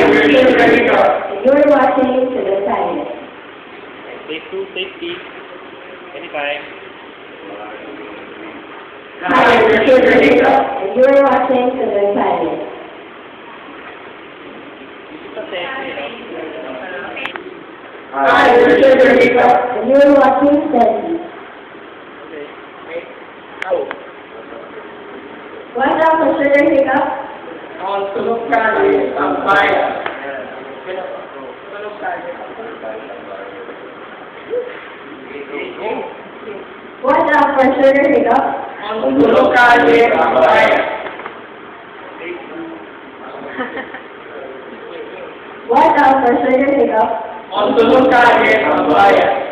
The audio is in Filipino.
You're watching to the side. Take two, safety. Anytime. Hi, you're watching to the side. Hi, You're watching steady. Watch out for sugar hiccup. Ang tulog kali ang bayan. Watch out for sugar hiccup. Ang tulog kali ang bayan. Watch out for sugar hiccup. Ang tulog kali ang bayan.